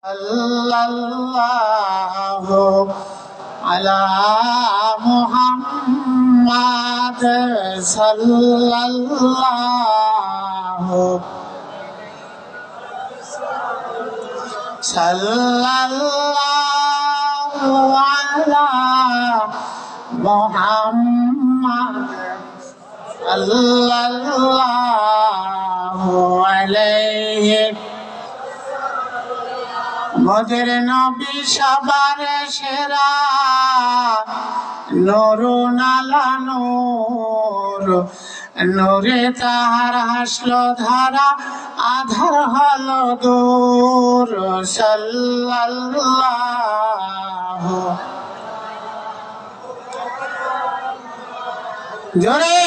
সাল্লাল্লাহু আলা মুহাম্মাদ সাল্লাল্লাহু আলা মুহাম্মাদ সাল্লাল্লাহু আলাইহি মোদের নবী সবার সেরা নূরুন আলা নূর নূরে তাহার হাসলো ধারা আধার হলো দূর সাল্লাল্লাহু জোরে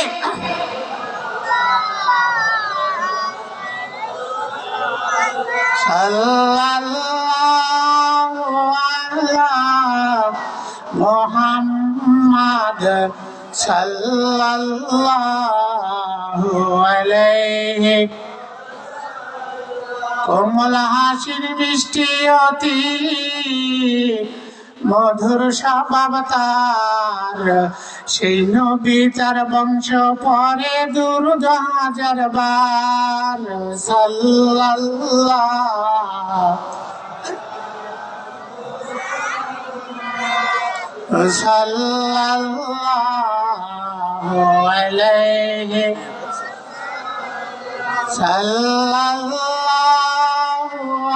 সাল্লাল্লাহু আলা মুহাম্মাদ সাল্লাল্লাহু আলাইহি কোমল হাসির মিষ্টি অতি মধুর স্বভাব তার সেই নবী তার বংশ পরে দুরূদ হাজার বার সাল্লাল্লাহু আলাইহি সাল্লাল্লাহু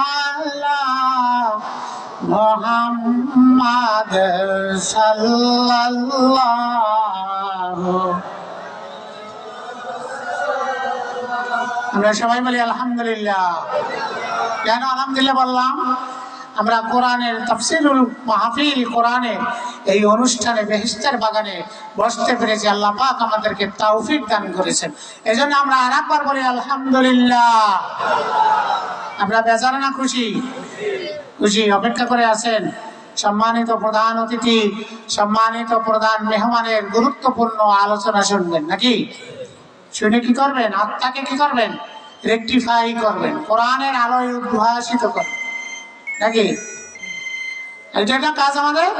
আলা মুহাম্মাদ সাল্লাল্লাহু আমরা সবাই বলি আলহামদুলিল্লাহ। কেন আলহামদুলিল্লাহ বললাম? আমরা কোরআনের তাফসীরুল মাহফিল কোরআনের এই অনুষ্ঠানে বেহেশতের বাগানে বসতে পেরেছি। আল্লাহ পাক আমাদেরকে তৌফিক দান করেছেন, এজন্য আমরা আরেকবার বলি আলহামদুলিল্লাহ। আমরা বেজার না খুশি? খুশি। অপেক্ষা করে আছেন সম্মানিত প্রধান অতিথি, সম্মানিত প্রধান মেহমানের গুরুত্বপূর্ণ আলোচনা শুনবেন নাকি? শুনে কি করবেন? আত্মাকে কি করবেন? রেকটিফাই করবেন, কোরআনের আলোয় উদ্ভাসিত করবেন নাকি? এটা কাজ আমাদের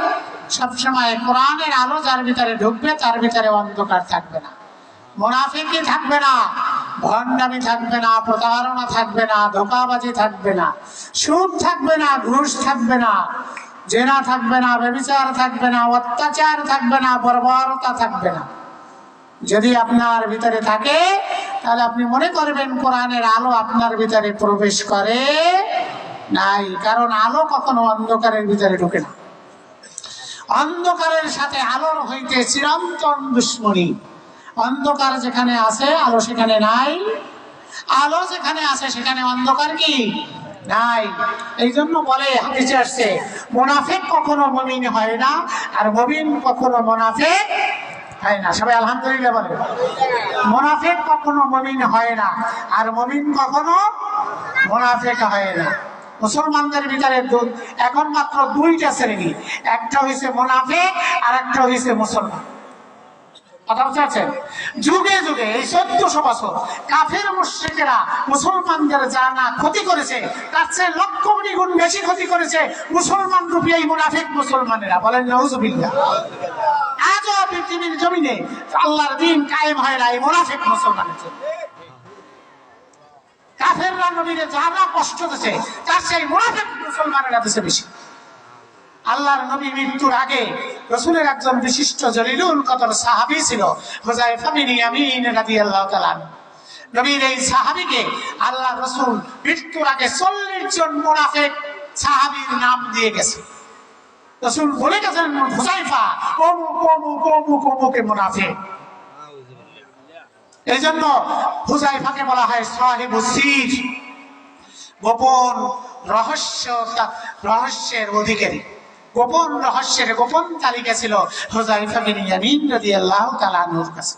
সবসময়। কোরআনের আলো যার ভিতরে ঢুকবে তার ভিতরে অন্ধকার থাকবে না, মুনাফিকি থাকবে না, ভণ্ডামি থাকবে না, প্রতারণা থাকবে না, ধোঁকাবাজি থাকবে না, সুদ থাকবে না, ঘুষ থাকবে না, জেনা থাকবে না, ব্যভিচার থাকবে না, অত্যাচার থাকবে না, বর্বরতা থাকবে না। যদি আপনার ভিতরে থাকে তাহলে আপনি মনে করবেন কোরআনের আলো আপনার ভিতরে প্রবেশ করে নাই, কারণ আলো কখনো অন্ধকারের ভিতরে ঢোকে না। অন্ধকারের সাথে আলোর হইতে চিরন্তন দুশ্মনী। অন্ধকার যেখানে আছে আলো সেখানে নাই, আলো যেখানে আছে সেখানে অন্ধকার কি নাই। এই জন্য বলে হাদিসে আসছে, মুনাফিক কখনো মুমিন হয় না, আর মুমিন কখনো মুনাফিক হয় না। সবাই আলহামদুলিল্লাহ বলে। মুনাফিক কখনো মুমিন হয় না, আর মুমিন কখনো মুনাফিক হয় না। মুসলমানদের ভিতরে এখন মাত্র দুইটা শ্রেণী, একটা হইছে মুনাফিক আর একটা হইছে মুসলমান। কথা বুঝতে পারছেন? যুগে যুগে এই 1400 বছর কাফের মুশরিকেরা মুসলমানদের যা না ক্ষতি করেছে তার চেয়ে লক্ষ কোটি গুণ বেশি ক্ষতি করেছে মুসলমান রূপী এই মুনাফিক মুসলমানেরা। বলেন নাউজুবিল্লাহ। আজও পৃথিবীর জমিনে আল্লাহর দ্বীন কায়েম হয় না এই মুনাফিক মুসলমানের জন্য। কাফেররা নবীরে যারা কষ্ট দিয়েছে তার সেই মুনাফিক মুসলমানেরা দেশে বেশি। আল্লাহর নবী মৃত্যুর আগে রাসূলের একজন বিশিষ্ট জলিলুল কদর সাহাবী ছিল হুযায়ফা বিন ইয়ামিন রাদিয়াল্লাহু তাআলা। নবীর এই সাহাবীকে আল্লাহ রাসূল মৃত্যুর আগে 40 জন মুনাফিক সাহাবীর নাম দিয়ে গেছে। রাসূল বলে গেছেন, হুযায়ফা অমুক মুনাফিক। এই জন্য হুযায়ফাকে বলা হয় সাহিবুস সির, গোপন রহস্যের অধিকারী। গোপন রহস্যের গোপন তালিকা ছিল হুযায়ফা বিন ইয়ামিন রাদিয়াল্লাহু তাআলা আনহুর কাছে।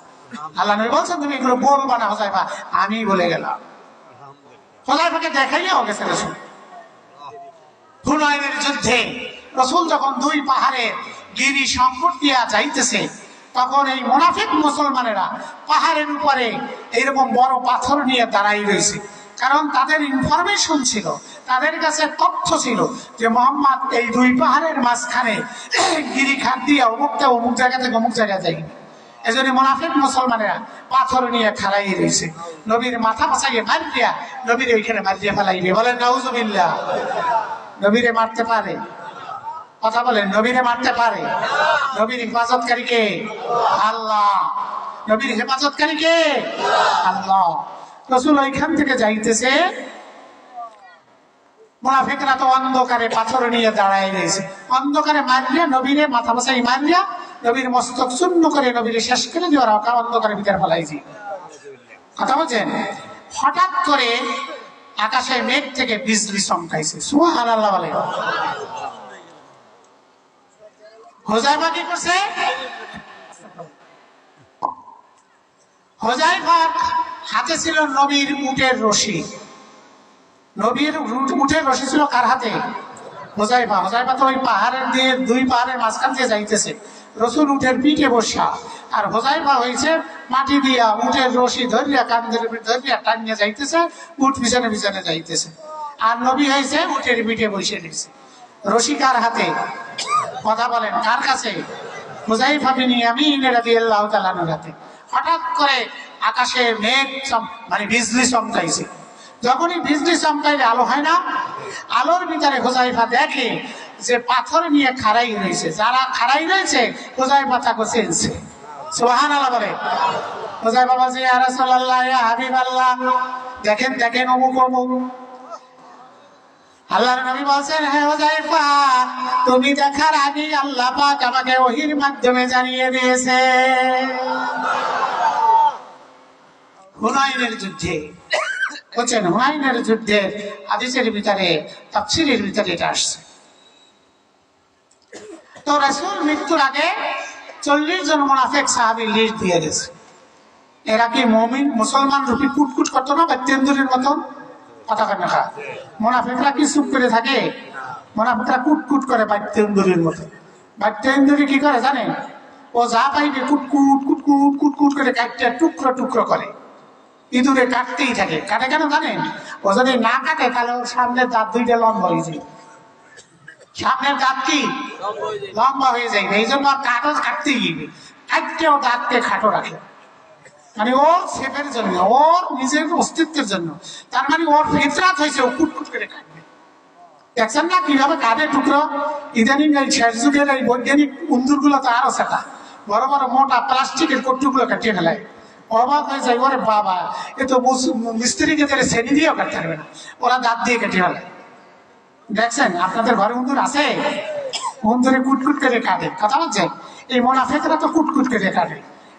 আল্লাহ নবী বলছেন, তুমি এগুলো বলবা না হুযায়ফা, আমি বলে গেলাম। হুযায়ফাকে দেখাইলেও গেছে রাসূল। হুনাইনের যুদ্ধে রাসূল যখন দুই পাহাড়ের গিরি সংকট দিয়া যাইতেছে, তখন এই মুনাফিক মুসলমানেরা পাহাড়ের উপরে এরকম বড় পাথর নিয়ে দাঁড়াই রয়েছে। কারণ তাদের ইনফরমেশন ছিল, তাদের কাছে তথ্য ছিল যে মোহাম্মদ এই দুই পাহাড়ের মাঝখানে গিরিখাত দিয়ে অমুক জায়গা থেকে অমুক জায়গায় যাই। এজন্য মুনাফিক মুসলমানেরা পাথর নিয়ে খাড়াই রয়েছে, নবীর মাথা পাছাইয়ে মারিয়া নবীর ওইখানে মারিয়ে ফেলাইবে। বলেন নাউজুবিল্লাহ। নবীরে মারতে পারে? কথা বলেন, নবীরে মারতে পারে? নবীর হেফাজতকারী কে? আল্লাহ। নবীর হেফাজতকারী কে? আল্লাহ। রাসূল ওইখান থেকে যাইতেছে, মুনাফিকরা তো অন্ধকারে পাথর নিয়ে দাঁড়ায় রয়েছে, অন্ধকারে মারিয়া নবীরে মাথা পাছাই মারিয়া নবীর মস্তক চূর্ণ করে নবীরে শেষ করে দেওয়ার অন্ধকারের ভিতরে ফেলাইছি। কথা বলছেন? হঠাৎ করে আকাশে মেঘ থেকে বিজলি চমকাইছে। সুবহানাল্লাহ বলে। হুযায়ফা কি করছে? হুযায়ফার হাতে ছিল নবীর উটের রশি। নবীর উটের রশি ছিল কার হাতে? হুযায়ফা। হুযায়ফা তো ওই পাহাড়ের দিয়ে দুই পাহাড়ের মাঝখান দিয়ে যাইতেছে, রাসূল উটের পিঠে বসা, আর হুযায়ফা হয়েছে মাটি দিয়া উটের রশি ধরিয়া কান্দের ধরিয়া টানিয়ে যাইতেছে, উট পিছনে পিছনে যাইতেছে, আর নবী হয়েছে উটের পিঠে বসে নিয়েছে। রশি কার হাতে? কথা বলেন, কার কাছে? হুযায়ফা বিন ইয়ামিন রাদিয়াল্লাহু তাআলা আনহুর হাতে। হঠাৎ করে আকাশে মেঘ মানে বিজলি চমকাইছে। যখনই বিজলি চমকাইলে আলো হয় না, আলোর ভিতরে হুযায়ফা দেখে যে পাথর নিয়ে খাড়াই রয়েছে, যারা খাড়াই রয়েছে হুযায়ফা তাকে চিনছে। সুবহানাল্লাহ বলে। হুযায়ফা বলছে, ইয়া রাসূলুল্লাহ, ইয়া হাবিবাল্লাহ, দেখেন দেখেন অমুক অমুক। আল্লাহর নবী বলছেন, হে হুযায়ফা, তুমি দেখার আগে আল্লাহ পাক আমাকে ওহীর মাধ্যমে জানিয়ে দিয়েছে। হুনাইনের যুদ্ধে, বুঝছেন, হুনাইনের যুদ্ধের হাদিসের ভিতরে তাফসীরের ভিতরে এটা আসছে। তো রাসূল মৃত্যুর আগে 40 জন মুনাফিক সাহাবী লিস্ট দিয়ে গেছে। এরা কি মুমিন মুসলমান রূপী কুটকুট করতো না বাত্যেন্দুরের মতন? কথা কেন খা? মুনাফিকরা কি চুপ করে থাকে? মুনাফিকরা কুটকুট করে বাত্যেন্দুরের মতো। বাত্যেন্দুরি কি করে জানেন? ও যা পাইবে কুটকুট কুটকুট কুটকুট করে কাটতে টুকরো টুকরো করে, ইঁদুরে কাটতেই থাকে। কাটে কেন জানেন? ও যদি না কাটে তাহলে ওর সামনের দাঁত দুইটা লম্বা হয়ে যায়। সামনের দাঁত কি লম্বা হয়ে যাবে, এই জন্য আর কাগজ কাটতেই গিয়ে কাটতে ও দাঁতকে খাটো রাখে, মানে ওর সেফের জন্য, ওর নিজের অস্তিত্বের জন্য। তার মানে ওর ফিতরাত হয়েছে ও কুটকুট করে কাটবে। দেখছেন না কিভাবে কাটে টুকরো? ইদানিং এই শেষ যুগের এই বৈজ্ঞানিক উন্দুরগুলো তো আরো সেটা বড় বড় মোটা প্লাস্টিকের কটুগুলো কাটিয়ে ফেলায়। অবাক হয়ে যায়, ওরে বাবা, এ তো মিস্ত্রিকে তাহলে শ্রেণী দিয়েও কাটতে পারবে না, ওরা দাঁত দিয়ে কেটে ফেলে। দেখছেন আপনাদের ঘরে উন্দুর আছে? উন্দুরে কুটকুট করে কাটে। কথা বলছে, এই মুনাফিকরা তো কুটকুট করে কাটে।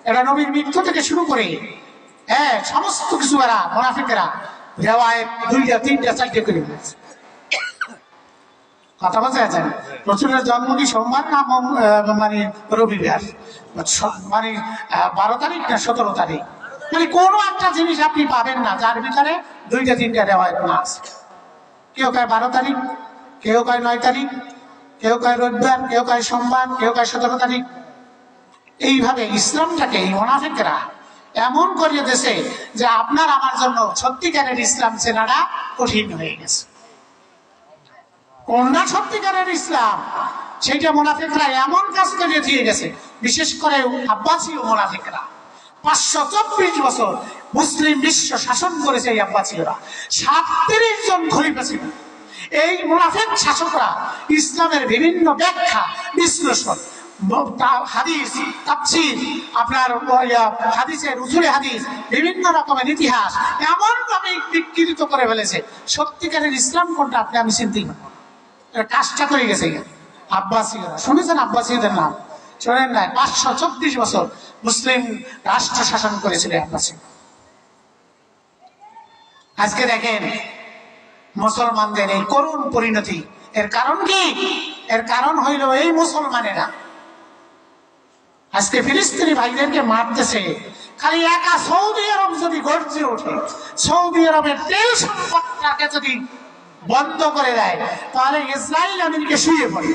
এরা নবীর মৃত্যু থেকে শুরু করে হ্যাঁ সমস্ত কিছু এরা মুনাফিকেরা রেওয়ায়েত 2টা 3টা 4টে করে ফেলেছে। কথা বলতে আছেন? রাসূলের জন্ম কি সোমবার না মানে রবিবার, মানে 12 তারিখ না 17 তারিখ, মানে কোনো একটা জিনিস আপনি পাবেন না যার ভিতরে 2টা 3টা রেওয়ায়েত না আছে। কেউ কয় 12 তারিখ, কেউ কয় 9 তারিখ, কেউ কয় রবিবার, কেউ কয় সোমবার, কেউ কয় 17 তারিখ। এইভাবে ইসলামটাকে এই মুনাফিকরা এমন করিয়ে দিয়েছে যে আপনার আমার জন্য সত্যিকারের ইসলাম চেনাটা কঠিন হয়ে গেছে। কোনটা সত্যিকারের ইসলাম সেইটা মুনাফিকরা এমন কাজ করিয়ে দিয়ে গেছে। বিশেষ করে আব্বাসীয় মুনাফিকরা 524 বছর মুসলিম বিশ্ব শাসন করেছে। এই আব্বাসীয়রা 37 জন খলিফা ছিল। এই মুনাফিক শাসকরা ইসলামের বিভিন্ন ব্যাখ্যা বিশ্লেষণ, হাদিস, তাফসীর, আপনার হাদিসের উসুলে হাদিস, বিভিন্ন রকমের ইতিহাস এমন ভাবে বিকৃত করে ফেলেছে, সত্যিকারের ইসলাম কোনটা আপনি আমি চিনতেই পারবো না। কাজটা করে গেছে আব্বাসীয়রা। শুনেছেন আব্বাসীয়দের নাম? শোনেন নাই? 524 বছর মুসলিম রাষ্ট্র শাসন করেছিল আব্বাসী। আজকে দেখেন মুসলমানদের এই করুণ পরিণতি। এর কারণ কি? এর কারণ হইল এই মুসলমানেরা আজকে ফিলিস্তিনি ভাইদেরকে মারতেছে। খালি একা সৌদি আরব যদি গর্জে ওঠে, সৌদি আরবের তেল সম্পদটাকে যদি বন্ধ করে দেয়, তাহলে ইসরায়েল আমেরিকা শুয়ে পড়ে।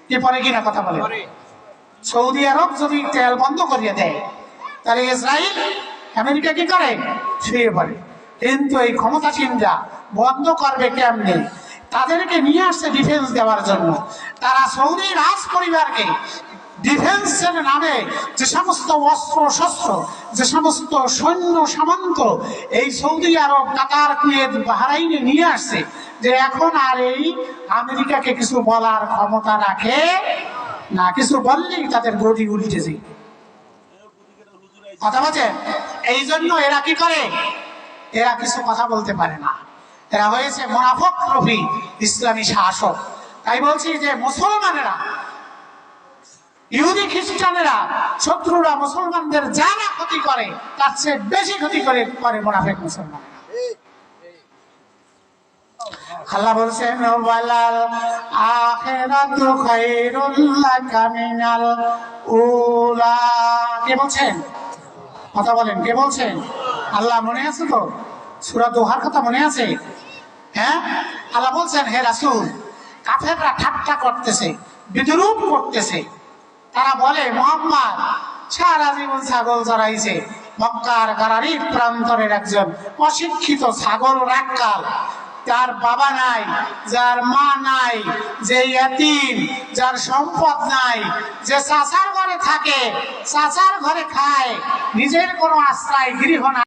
কি পরে কিনা কথা বলে? সৌদি আরব যদি তেল বন্ধ করিয়ে দেয়, তাহলে ইসরায়েল আমেরিকা কি করে? শুয়ে পড়ে। কিন্তু এই ক্ষমতাসীনরা বন্ধ করবে কেমনে? তাদেরকে নিয়ে আসছে ডিফেন্স দেওয়ার জন্য। তারা সৌদি রাজ পরিবারকে ডিফেন্সের নামে যে সমস্ত অস্ত্র শস্ত্র, যে সমস্ত সৈন্য সামন্ত এই সৌদি আরব, কাতার, কুয়েত, বাহরাইনে নিয়ে আসছে, যে এখন আর এই আমেরিকাকে কিছু বলার ক্ষমতা রাখে না। কিছু বললেই তাদের গদি উল্টেছে। কথা বলছেন? এই জন্য এরা কি করে? এরা কিছু কথা বলতে পারে না। এরা হয়েছে মুনাফিক রূপী ইসলামী শাসক। তাই বলছি যে মুসলমানেরা, ইহুদি খ্রিস্টানেরা, শত্রুরা মুসলমানদের যারা ক্ষতি করে তার চেয়ে বেশি ক্ষতি করে মুনাফিক মুসলমানেরা। আল্লাহ বলছেন ওয়ালাল আখিরাতু খায়রুল লাকা মিনাল উলা। কে বলছেন? কথা বলেন, কে বলছেন? আল্লাহ। মনে আছে তো? সূরা দোহার কথা মনে আছে? হ্যাঁ, আল্লাহ বলছেন, হে রাসূল, কাফেররা ঠাট্টা করতেছে, বিদ্রূপ করতেছে। তারা বলে মুহাম্মদ সারা জীবন ছাগল চড়াইছে। মক্কার গারারির প্রান্তরের একজন অশিক্ষিত ছাগল রাখাল, যার বাবা নাই, যার মা নাই, যে ইয়াতীম, যার সম্পদ নাই, যে চাচার ঘরে থাকে, চাচার ঘরে খায়, নিজের কোনো আশ্রয় গৃহ নাই।